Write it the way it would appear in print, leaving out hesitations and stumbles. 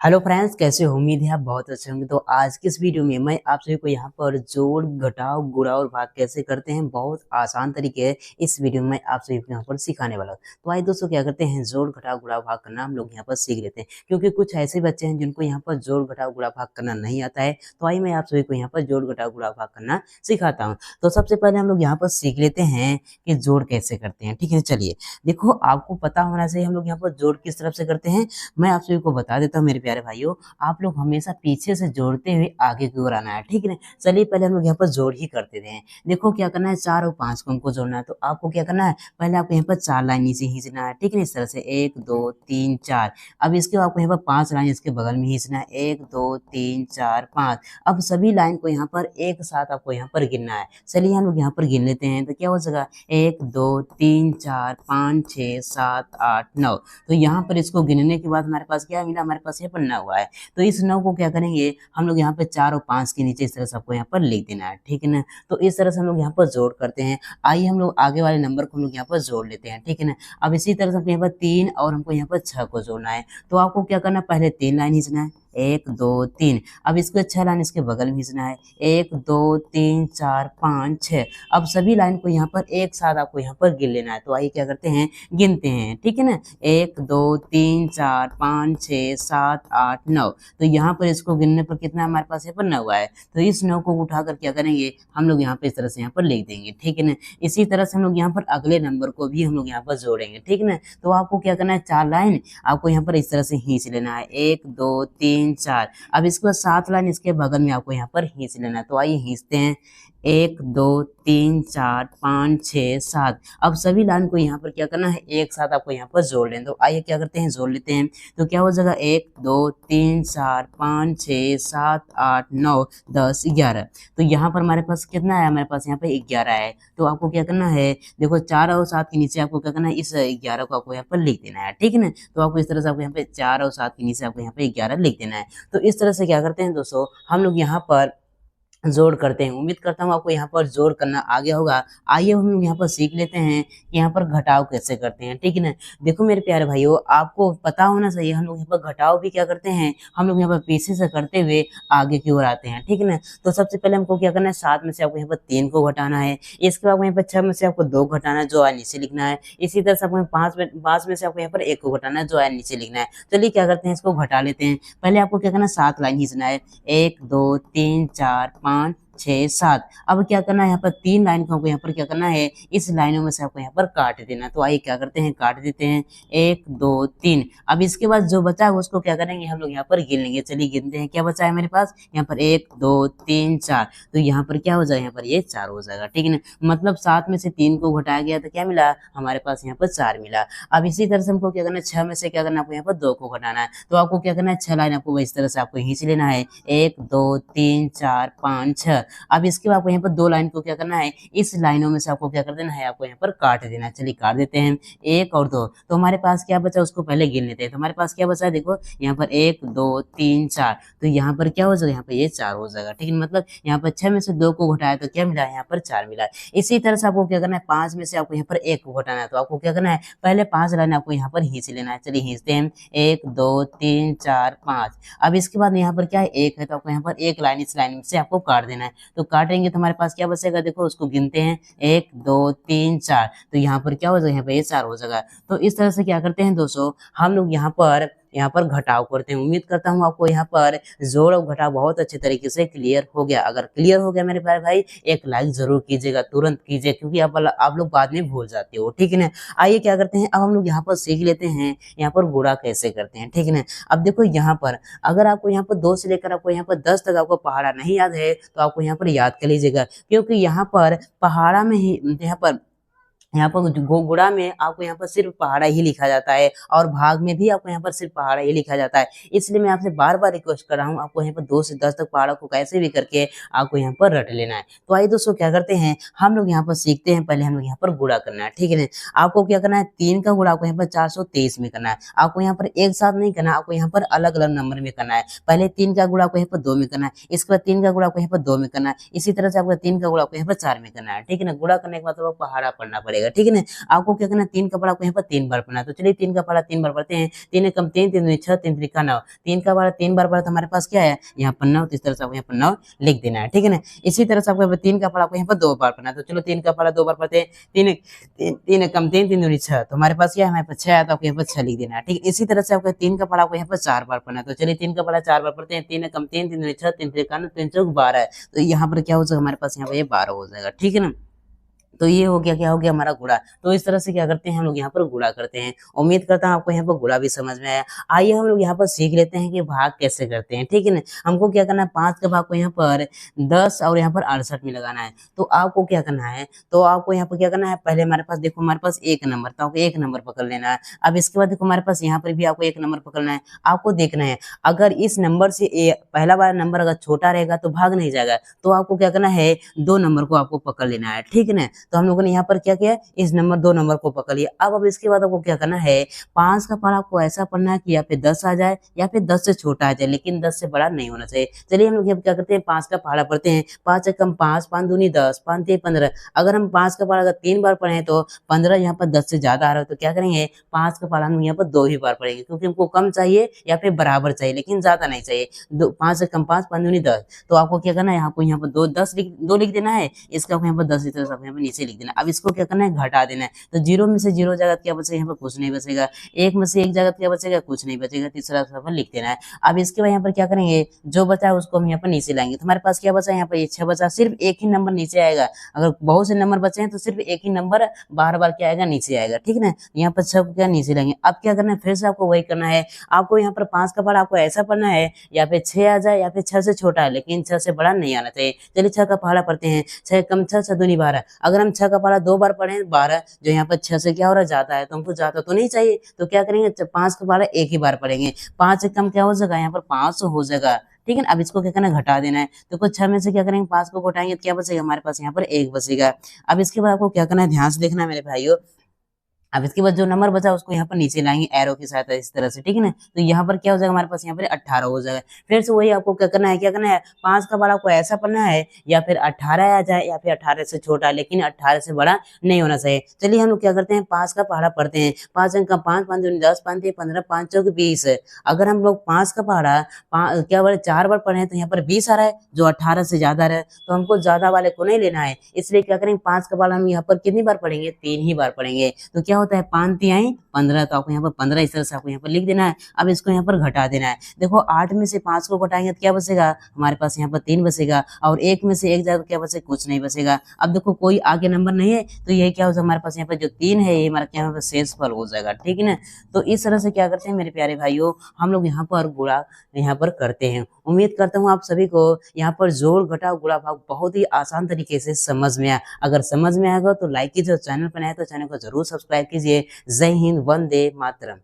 Hello friends, कैसे हो? उम्मीद है आप बहुत अच्छे होंगे। तो आज की इस वीडियो में मैं आप सभी को यहाँ पर जोड़, घटाव, गुणा और भाग कैसे करते हैं बहुत आसान तरीके है इस वीडियो में आप सभी को यहाँ पर सिखाने वाला हूँ। तो आइए दोस्तों, क्या करते हैं, जोड़, घटाव, गुणा, भाग करना हम लोग यहाँ पर सीख लेते हैं, क्योंकि कुछ ऐसे बच्चे हैं जिनको यहाँ पर जोड़, घटाव, गुणा, भाग करना नहीं आता है। तो आइए मैं आप सभी को यहाँ पर जोड़, घटाव, गुणा, भाग करना सिखाता हूँ। तो सबसे पहले हम लोग यहाँ पर सीख लेते हैं कि जोड़ कैसे करते हैं। ठीक है, चलिए देखो, आपको पता होना चाहिए हम लोग यहाँ पर जोड़ किस तरफ से करते हैं। मैं आप सभी को बता देता हूँ मेरे प्यारे भाइयों, आप लोग हमेशा पीछे से जोड़ते हुए आगे की ओर आना है। ठीक है ना, चलिए पहले हम लोग यहाँ पर जोड़ ही करते हैं। देखो क्या करना है, 4 और 5 को हमको जोड़ना है। तो आपको क्या करना है, पहले आपको यहाँ पर 4 लाइन नीचे खींचना है। ठीक है ना, इस तरह से 1 2 3 4। अब इसके बाद आपको यहाँ पर 5 लाइन इसके बगल में खींचना है, 1 2 3 4 5। अब सभी लाइन को यहाँ पर एक साथ आपको यहाँ पर गिनना है। चलिए हम लोग यहाँ पर गिन लेते हैं। तो क्या हो जाएगा, 1 2 3 4 5 6 7 8 9। तो यहाँ पर इसको गिनने के बाद हमारे पास क्या मिला, हमारे पास यहाँ पर 9 हुआ है। तो इस 9 को क्या करेंगे हम लोग, यहाँ पे 4 और 5 के नीचे इस तरह से आपको यहाँ पर लिख देना है। ठीक है ना, तो इस तरह से हम लोग यहाँ पर जोड़ करते हैं। आइए हम लोग आगे वाले नंबर को हम लोग यहाँ पर जोड़ लेते हैं। ठीक है ना, अब इसी तरह से हमको यहाँ पर 3 और हमको यहाँ पर 6 को जोड़ना है। तो आपको क्या करना है, पहले 3 लाइन खींचना है, 1 2 3। अब इसको 6 लाइन इसके बगल में खींचना है, 1 2 3 4 5 6। अब सभी लाइन को यहाँ पर एक साथ आपको यहाँ पर गिन लेना है। तो आइए क्या करते हैं, गिनते हैं। ठीक है ना, 1 2 3 4 5 6 7 8 9। तो यहाँ पर इसको गिनने पर कितना हमारे पास यहाँ पर 9 है। तो इस 9 को उठाकर क्या करेंगे हम लोग यहाँ पे इस तरह से यहाँ पर लिख देंगे। ठीक है ना, इसी तरह से हम लोग यहाँ पर अगले नंबर को भी हम लोग यहाँ पर जोड़ेंगे। ठीक है ना, तो आपको क्या करना है, 4 लाइन आपको यहाँ पर इस तरह से खींच लेना है, 1 2 3 4। अब इसके बाद 7 लाइन इसके बगल में आपको यहाँ पर खींच लेना है। तो आइए खींचते हैं, 1 2 3 4 5 6 7। अब सभी लाइन को यहाँ पर क्या करना है, एक साथ आपको यहाँ पर जोड़ लें। तो आइए क्या करते हैं, जोड़ लेते हैं। तो क्या हो जाएगा, 1 2 3 4 5 6 7 8 9 10 11। तो यहाँ पर हमारे पास कितना है, हमारे पास यहाँ पे 11 है। तो आपको क्या करना है, देखो 4 और 7 के नीचे आपको क्या करना है, इस 11 को आपको यहाँ पर लिख देना है। ठीक है ना, तो आपको इस तरह से आपको यहाँ पे 4 और 7 के नीचे आपको यहाँ पे 11 लिख देना है। तो इस तरह से क्या करते हैं दोस्तों, हम लोग यहाँ पर जोड़ करते हैं। उम्मीद करता हूँ आपको यहाँ पर जोड़ करना आ गया होगा। आइए हम लोग यहाँ पर सीख लेते हैं कि यहाँ पर घटाव कैसे करते हैं। ठीक है ना, देखो मेरे प्यारे भाइयों, आपको पता होना चाहिए हम लोग यहाँ पर घटाव भी क्या करते हैं, हम लोग यहाँ पर पीछे से करते हुए आगे की ओर आते हैं। ठीक है ना, तो सबसे पहले हमको क्या करना है, 7 में से आपको यहाँ पर 3 को घटाना है। इसके बाद यहाँ पर 6 में से आपको 2 घटाना है, जो आया नीचे लिखना है। इसी तरह से आपको 5 में से आपको यहाँ पर 1 को घटाना है, जो आया नीचे लिखना है। चलिए क्या करते हैं, इसको घटा लेते हैं। पहले आपको क्या करना है, 7 लाइन खींचना है, 1 2 3 4 5 6 7। अब क्या करना है, यहाँ पर 3 लाइन को आपको यहाँ पर क्या करना है, इस लाइनों में से आपको यहाँ पर काट देना। तो आइए क्या करते हैं, काट देते हैं, 1 2 3। अब इसके बाद जो बचा है उसको क्या करेंगे, हम लोग यहाँ पर गिन लेंगे। चलिए गिनते हैं, क्या बचा है मेरे पास, यहाँ पर 1 2 3 4। तो यहाँ पर क्या हो जाएगा, यहाँ पर ये 4 हो जाएगा। ठीक है ना, मतलब 7 में से 3 को घटाया गया तो क्या मिला, हमारे पास यहाँ पर 4 मिला। अब इसी तरह से हमको क्या करना है, 6 में से क्या करना है, आपको यहाँ पर 2 को घटाना है। तो आपको क्या करना है, 6 लाइन आपको इस तरह से आपको खींच लेना है, 1 2 3 4 5 6। अब इसके बाद आपको यहाँ पर 2 लाइन को क्या करना है, इस लाइनों में से आपको क्या कर देना है, आपको यहाँ पर काट देना है। चलिए काट देते हैं, 1 और 2। तो हमारे पास क्या बचा, उसको पहले गिन लेते हैं। तो हमारे पास क्या बचा है, देखो यहाँ पर 1 2 3 4। तो यहाँ पर क्या हो जाएगा, यहाँ पर ये 4 हो जाएगा। ठीक है, मतलब यहाँ पर 6 में से 2 को घटाया तो क्या मिला, यहाँ पर 4 मिला। इसी तरह से आपको क्या करना है, 5 में से आपको यहाँ पर 1 को घटाना है। तो आपको क्या करना है, पहले 5 लाइन आपको यहाँ पर खींच लेना है। चलिए खींचते हैं, 1 2 3 4 5। अब इसके बाद यहाँ पर क्या है, 1 है, तो आपको यहाँ पर 1 लाइन इस लाइन से आपको काट देना है। तो काटेंगे तो हमारे पास क्या बचेगा, देखो उसको गिनते हैं, 1 2 3 4। तो यहाँ पर क्या हो जाएगा, यहाँ पर ये 4 हो जाएगा। तो इस तरह से क्या करते हैं दोस्तों, हम लोग यहाँ पर घटाव करते हैं। उम्मीद करता हूँ आपको यहाँ पर जोड़ और घटाव बहुत अच्छे तरीके से क्लियर हो गया। अगर क्लियर हो गया मेरे प्यारे भाई, एक लाइक जरूर कीजिएगा, तुरंत कीजिए, क्योंकि आप लोग बाद में भूल जाते हो। ठीक है ना, आइए क्या करते हैं, अब हम लोग यहाँ पर सीख लेते हैं यहाँ पर गुणा कैसे करते हैं। ठीक है ना, अब देखो यहाँ पर अगर आपको यहाँ पर 2 से लेकर आपको यहाँ पर 10 तक आपको पहाड़ा नहीं याद है, तो आपको यहाँ पर याद कर लीजिएगा, क्योंकि यहाँ पर पहाड़ा में ही यहाँ पर गुणा में आपको यहाँ पर सिर्फ पहाड़ा ही लिखा जाता है, और भाग में भी आपको यहाँ पर सिर्फ पहाड़ा ही लिखा जाता है। इसलिए मैं आपसे बार बार रिक्वेस्ट कर रहा हूँ, आपको यहाँ पर 2 से 10 तक पहाड़ा को कैसे भी करके आपको यहाँ पर रट लेना है। तो आइए दोस्तों क्या करते हैं, हम लोग यहाँ पर सीखते हैं। पहले हम लोग यहाँ पर गुणा करना है। ठीक है ना, आपको क्या करना है, 3 का गुणा आपको यहाँ पर 423 में करना है। आपको यहाँ पर एक साथ नहीं करना, आपको यहाँ पर अलग अलग नंबर में करना है। पहले 3 का गुणा आपको यहाँ पर 2 में करना है, इसके बाद 3 का गुणा आपको यहाँ पर 2 में करना है, इसी तरह से आपको 3 का गुणा आपको यहाँ पर 4 में करना है। ठीक है ना, गुणा करने के बाद आपको पहाड़ा पढ़ना पड़ेगा। जाएगा। ठीक है ना, आपको क्या करना है, 3 का पढ़ा आपको यहाँ पर 3 बार पढ़ना है। तो चलिए 3 का पढ़ा 3 बार पढ़ते हैं। 3 एकम 3, 3 दूनी 6, 3 त्रिका 9। 3 का पढ़ा 3 बार पढ़ा तो हमारे पास क्या है, यहाँ पर 9। तो इस तरह से आपको यहाँ पर 9 लिख देना है। ठीक है ना, इसी तरह से आपको 3 का पढ़ा आपको यहाँ पर 2 बार पढ़ना है। तो चलो 3 का पढ़ा 2 बार पढ़ते हैं। 3 एकम 3, 3 दूनी 6। तो हमारे पास क्या है, हमारे पास 6 है, तो आपको यहाँ पर 6 लिख देना है। ठीक है, इसी तरह से आपको 3 का पढ़ा आपको यहाँ पर 4 बार पढ़ना है। तो चलिए 3 का पढ़ा 4 बार पढ़ते हैं। 3 एकम 3, 3 दूनी 6, 3 त्रिका 9, 3 चौक 12। तो यहाँ पर क्या हो जाएगा, हमारे पास यहाँ पर ये 12 हो जाएगा। ठीक है ना, तो ये हो गया, क्या हो गया हमारा गुणा। तो इस तरह से क्या करते हैं हम लोग यहाँ पर गुणा करते हैं। उम्मीद करता हूँ आपको यहाँ पर गुणा भी समझ में आया। आइए हम लोग यहाँ पर सीख लेते हैं कि भाग कैसे करते हैं। ठीक है ना, हमको क्या करना है, 5 का भाग को यहाँ पर 10 और यहाँ पर 68 में लगाना है। तो आपको क्या करना है, तो आपको यहाँ पर क्या करना है, पहले हमारे पास देखो, हमारे पास 1 नंबर, तो आपको 1 नंबर पकड़ लेना है। अब इसके बाद देखो हमारे पास यहाँ पर भी आपको 1 नंबर पकड़ना है। आपको देखना है अगर इस नंबर से पहला वाला नंबर अगर छोटा रहेगा तो भाग नहीं जाएगा। तो आपको क्या करना है, 2 नंबर को आपको पकड़ लेना है। ठीक है ना, तो हम लोगों ने यहाँ पर क्या किया, इस नंबर 2 नंबर को पकड़ लिया। अब इसके बाद आपको क्या करना है, 5 का पढ़ा आपको ऐसा पढ़ना है कि या फिर 10 आ जाए या फिर 10 से छोटा आ जाए, लेकिन 10 से बड़ा नहीं होना चाहिए। चलिए हम लोग यहाँ क्या करते हैं, 5 का पढ़ा पढ़ते हैं। 5 एकम 5, 5 दूनी 10, 5 तिया 15। अगर हम 5 का पढ़ा अगर 3 बार पढ़े तो 15 यहाँ पर 10 से ज्यादा आ रहा है, तो क्या करेंगे, 5 का पढ़ा हम यहाँ पर 2 ही बार पढ़ेंगे, क्योंकि हमको कम चाहिए या फिर बराबर चाहिए, लेकिन ज्यादा नहीं चाहिए। 5 एकम 5, 5 दूनी 10। तो आपको क्या करना है, आपको यहाँ पर 2 लिख देना है। इसका आपको यहाँ पर 10 इस तरह से आपको यहाँ पर नीचे लिख देना। अब इसको क्या करना है, घटा देना है। तो 0 में से 0 जगह क्या बचेगा, यहाँ पर कुछ नहीं बचेगा। 1 में से 1 जगह क्या बचेगा, कुछ नहीं बचेगा। तीसरा पर लिख देना है। अब इसके बाद यहाँ पर क्या करेंगे, जो बचा है उसको हम यहाँ पर नीचे लाएंगे। तो हमारे पास क्या बचा, यहाँ पर ये 6 बचा, सिर्फ एक ही नंबर नीचे आएगा। अगर बहुत से नंबर बचे हैं तो सिर्फ एक ही नंबर बार बार क्या आएगा, नीचे आएगा। ठीक है ना, यहाँ पर 6 क्या नीचे लाएंगे। अब क्या करना है, फिर से आपको वही करना है। आपको यहाँ पर 5 का पढ़ा आपको ऐसा पढ़ना है, या फिर 6 आ जाए या फिर 6 से छोटा है, लेकिन 6 से बड़ा नहीं आना चाहिए। चलिए 6 का पढ़ा पढ़ते हैं। 6 कम 6, 6 दूनी 12। अगर हम 6 का पढ़ा 2 बार पढ़े 12, जो यहाँ पर 6 से क्या हो रहा है, जाता है, तो हमको जाता तो नहीं चाहिए। तो क्या करेंगे, 5 का 12 एक ही बार पढ़ेंगे। 5 से कम क्या हो जाएगा, यहाँ पर 500 हो जाएगा। ठीक है ना, अब इसको क्या करना है, घटा देना है। तो कुछ 6 में से क्या करेंगे, 5 को घटाएंगे तो क्या बचेगा, हमारे पास यहाँ पर 1 बचेगा। अब इसके बाद आपको क्या करना है, ध्यान से देखना है मेरे भाइयों। अब इसके बाद जो नंबर बचा उसको यहाँ पर नीचे लाएंगे एरो की सहायता इस तरह से। ठीक है ना, तो यहाँ पर क्या हो जाएगा, हमारे पास यहाँ पर 18 हो जाएगा। फिर से वही आपको क्या करना है, 5 का बड़ा आपको ऐसा पढ़ना है, या फिर 18 आ जाए या फिर 18 से छोटा, लेकिन 18 से बड़ा नहीं होना चाहिए। चलिए हम लोग क्या करते हैं, 5 का पहाड़ा पढ़ते हैं। 5 अंक का 5, 5 दूनी 10, 5 तिया 15, 5 चौक 20। अगर हम लोग 5 का पहाड़ा क्या बोले 4 बार पढ़े तो यहाँ पर 20 आ रहा है, जो 18 से ज्यादा रहा है, तो हमको ज्यादा वाले को नहीं लेना है। इसलिए क्या करेंगे, 5 का पहाड़ा हम यहाँ पर कितनी बार पढ़ेंगे, 3 ही बार पढ़ेंगे। तो क्या होता है, 5 तिहाई 15, तो आपको यहाँ पर 15 इस तरह से आपको यहाँ पर लिख देना है। अब इसको यहाँ पर घटा देना है। देखो 8 में से 5 को घटाएंगे तो क्या बचेगा, हमारे पास यहाँ पर 3 बचेगा, और 1 में से 1 जाएगा तो क्या बचेगा, कुछ नहीं बचेगा। अब देखो कोई आगे नंबर नहीं है, तो ये क्या हो जाएगा, हमारे पास यहाँ पर जो 3 है ये हमारा क्या शेषफल हो जाएगा। ठीक है ना, तो इस तरह से क्या करते हैं मेरे प्यारे भाइयों, हम लोग यहाँ पर गुणा यहाँ पर करते हैं। उम्मीद करता हूँ आप सभी को यहाँ पर जोड़ घटाव गुणा भाग बहुत ही आसान तरीके से समझ में आया। अगर समझ में आएगा तो लाइक कीजिए, चैनल पर नए तो चैनल को जरूर सब्सक्राइब कीजिए। जय हिंद, वंदे मातरम।